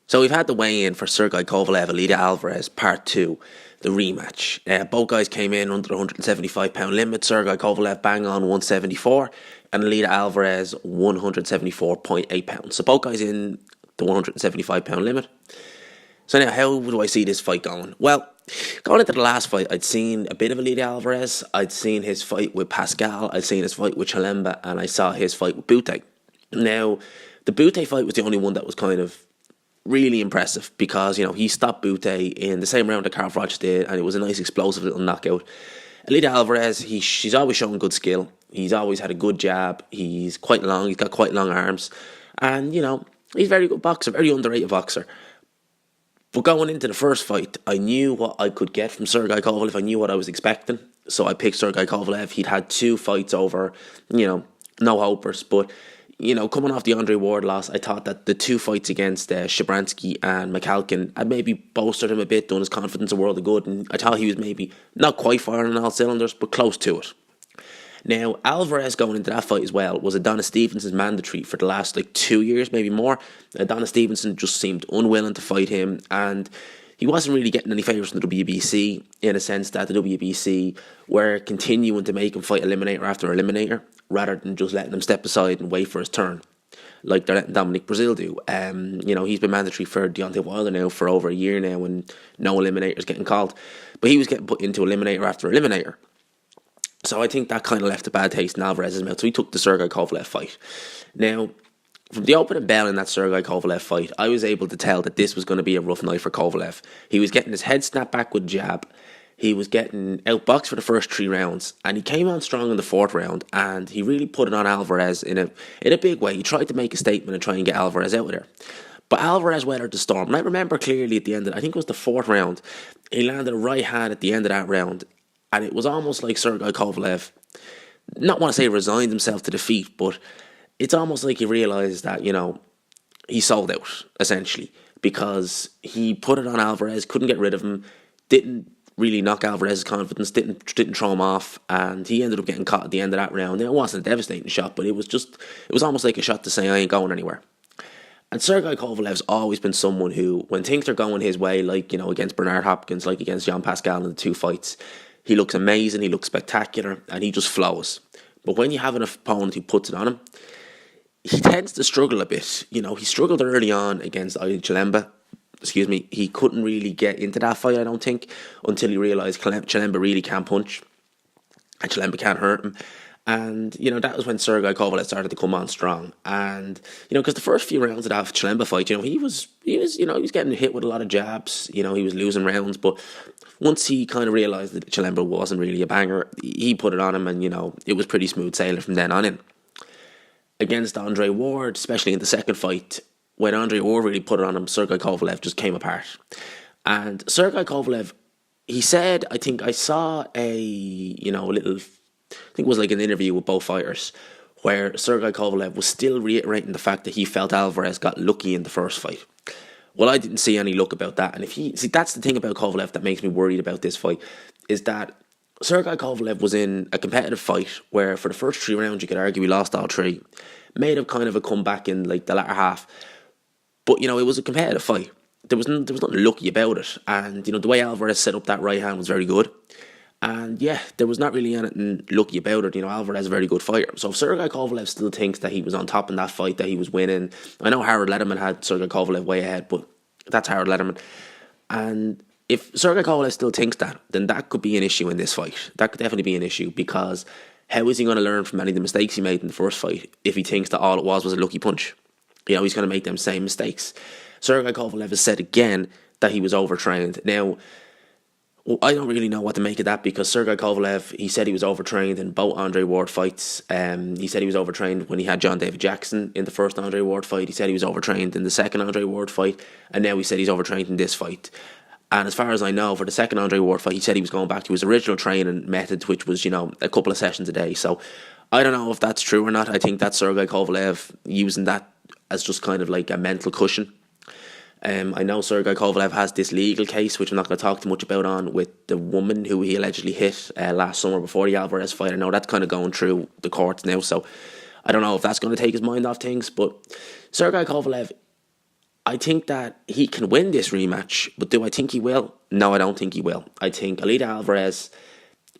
So we've had the weigh-in for Sergey Kovalev, Eleider Alvarez, Part 2, the rematch. Both guys came in under the 175-pound limit. Sergey Kovalev bang on 174 and Eleider Alvarez 174.8 pounds. So both guys in the 175-pound limit. So now, how do I see this fight going? Well, going into the last fight, I'd seen a bit of Eleider Alvarez. I'd seen his fight with Pascal. I'd seen his fight with Chilemba. And I saw his fight with Butte. Now, the Butte fight was the only one that was kind of really impressive because, he stopped Butte in the same round that Carl Froch did, and it was a nice explosive little knockout. Eleider Alvarez, she's always shown good skill. He's always had a good jab. He's quite long. He's got quite long arms. And, he's a very good boxer, very underrated boxer. But going into the first fight, I knew what I could get from Sergey Kovalev. I knew what I was expecting. So I picked Sergey Kovalev. He'd had 2 fights over, no hopers. But, coming off the Andre Ward loss, I thought that the 2 fights against Shabransky and McAlkin had maybe bolstered him a bit, done his confidence a world of good. And I thought he was maybe not quite firing on all cylinders, but close to it. Now, Alvarez going into that fight as well was Adonis Stevenson's mandatory for the last 2 years, maybe more. Adonis Stevenson just seemed unwilling to fight him, and he wasn't really getting any favours from the WBC in a sense that the WBC were continuing to make him fight eliminator after eliminator rather than just letting him step aside and wait for his turn, like they're letting Dominic Brazil do. He's been mandatory for Deontay Wilder now for over a year now, and no eliminators getting called, but he was getting put into eliminator after eliminator. So I think that kind of left a bad taste in Alvarez's mouth. So he took the Sergey Kovalev fight. Now, from the opening bell in that Sergey Kovalev fight, I was able to tell that this was going to be a rough night for Kovalev. He was getting his head snapped back with a jab. He was getting outboxed for the first 3 rounds. And he came on strong in the 4th round. And he really put it on Alvarez in a big way. He tried to make a statement and try and get Alvarez out of there. But Alvarez weathered the storm. And I remember clearly at the end of I think it was the 4th round, he landed a right hand at the end of that round. And it was almost like Sergey Kovalev, not want to say resigned himself to defeat, but it's almost like he realised that, he sold out, essentially, because he put it on Alvarez, couldn't get rid of him, didn't really knock Alvarez's confidence, didn't throw him off, and he ended up getting caught at the end of that round. Now, it wasn't a devastating shot, but it was almost like a shot to say, I ain't going anywhere. And Sergey Kovalev's always been someone who, when things are going his way, like, against Bernard Hopkins, like against Jean Pascal in the 2 fights, he looks amazing, he looks spectacular, and he just flows. But when you have an opponent who puts it on him, he tends to struggle a bit. He struggled early on against Chilemba. He couldn't really get into that fight, I don't think, until he realised Chilemba really can't punch, and Chilemba can't hurt him. And, that was when Sergey Kovalev started to come on strong. And, because the first few rounds of that Chilemba fight, he was getting hit with a lot of jabs. He was losing rounds. But once he kind of realised that Chilemba wasn't really a banger, he put it on him, and, it was pretty smooth sailing from then on in. Against Andre Ward, especially in the second fight, when Andre Ward really put it on him, Sergey Kovalev just came apart. And Sergey Kovalev, he said, I think I saw a little, I think it was like an interview with both fighters, where Sergey Kovalev was still reiterating the fact that he felt Alvarez got lucky in the first fight. Well, I didn't see any luck about that. And that's the thing about Kovalev that makes me worried about this fight, is that Sergey Kovalev was in a competitive fight where for the first 3 rounds, you could argue he lost all 3. Made a kind of a comeback in the latter half. But, it was a competitive fight. There was nothing lucky about it. And, the way Alvarez set up that right hand was very good. And, yeah, there was not really anything lucky about it. Alvarez is a very good fighter. So if Sergey Kovalev still thinks that he was on top in that fight, that he was winning. I know Harold Lederman had Sergey Kovalev way ahead, but that's Harold Lederman. And if Sergey Kovalev still thinks that, then that could be an issue in this fight. That could definitely be an issue, because how is he going to learn from any of the mistakes he made in the first fight if he thinks that all it was a lucky punch? He's going to make them same mistakes. Sergey Kovalev has said again that he was overtrained. Now, I don't really know what to make of that, because Sergey Kovalev, he said he was overtrained in both Andre Ward fights. He said he was overtrained when he had John David Jackson in the first Andre Ward fight. He said he was overtrained in the second Andre Ward fight. And now he said he's overtrained in this fight. And as far as I know, for the second Andre Ward fight, he said he was going back to his original training method, which was, a couple of sessions a day. So I don't know if that's true or not. I think that's Sergey Kovalev using that as just kind of like a mental cushion. I know Sergey Kovalev has this legal case, which I'm not going to talk too much about on, with the woman who he allegedly hit last summer before the Alvarez fight. I know that's kind of going through the courts now, so I don't know if that's going to take his mind off things. But Sergey Kovalev, I think that he can win this rematch, but do I think he will? No, I don't think he will. I think Eleider Alvarez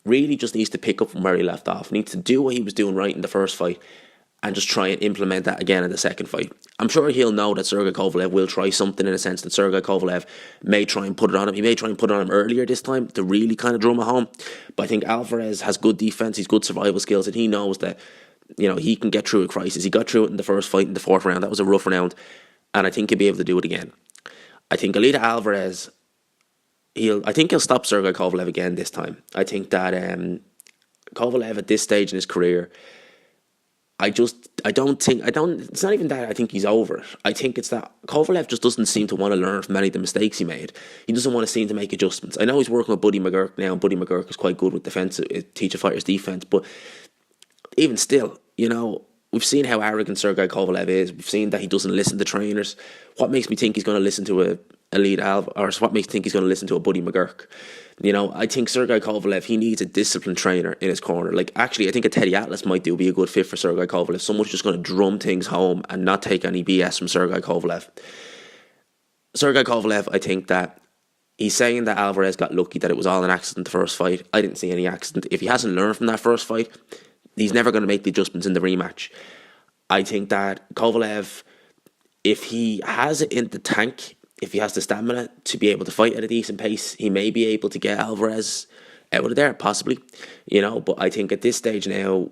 really just needs to pick up from where he left off. Needs to do what he was doing right in the first fight and just try and implement that again in the second fight. I'm sure he'll know that Sergey Kovalev will try something, in a sense that Sergey Kovalev may try and put it on him. He may try and put it on him earlier this time to really kind of drum it home. But I think Alvarez has good defense, he's good survival skills, and he knows that, he can get through a crisis. He got through it in the first fight in the fourth round. That was a rough round, and I think he'll be able to do it again. I think Eleider Alvarez, I think he'll stop Sergey Kovalev again this time. I think that Kovalev at this stage in his career, it's not even that I think he's over it. I think it's that Kovalev just doesn't seem to want to learn from many of the mistakes he made. He doesn't want to seem to make adjustments. I know he's working with Buddy McGurk now, and Buddy McGurk is quite good with defense, teach a fighter's defense, but even still, we've seen how arrogant Sergey Kovalev is. We've seen that he doesn't listen to trainers. What makes me think he's going to listen to what makes me think he's going to listen to a Buddy McGurk? I think Sergey Kovalev, he needs a disciplined trainer in his corner. Actually, I think a Teddy Atlas might be a good fit for Sergey Kovalev. Someone's just going to drum things home and not take any BS from Sergey Kovalev. Sergey Kovalev, I think that he's saying that Alvarez got lucky, that it was all an accident the first fight. I didn't see any accident. If he hasn't learned from that first fight, he's never going to make the adjustments in the rematch. I think that Kovalev, if he has it in the tank, if he has the stamina to be able to fight at a decent pace, he may be able to get Alvarez out of there, possibly. But I think at this stage now,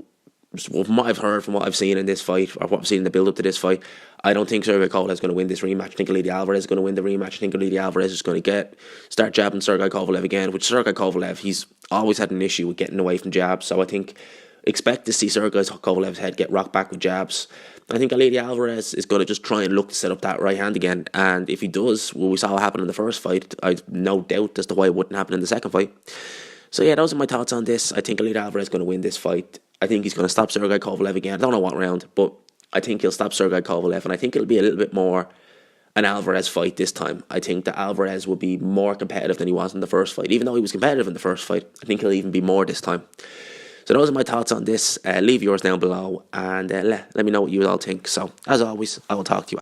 from what I've heard, from what I've seen in this fight, or what I've seen in the build-up to this fight, I don't think Sergey Kovalev is going to win this rematch. I think Eleider Alvarez is going to win the rematch. I think Eleider Alvarez is going to start jabbing Sergey Kovalev again, which Sergey Kovalev, he's always had an issue with getting away from jabs. So I think expect to see Sergey Kovalev's head get rocked back with jabs. I think Eleider Alvarez is going to just try and look to set up that right hand again. And if he does, well, we saw what happened in the first fight. I've no doubt as to why it wouldn't happen in the second fight. So yeah, those are my thoughts on this. I think Eleider Alvarez is going to win this fight. I think he's going to stop Sergey Kovalev again. I don't know what round, but I think he'll stop Sergey Kovalev. And I think it'll be a little bit more an Alvarez fight this time. I think that Alvarez will be more competitive than he was in the first fight. Even though he was competitive in the first fight, I think he'll even be more this time. So those are my thoughts on this. Leave yours down below and let me know what you all think. So as always, I will talk to you.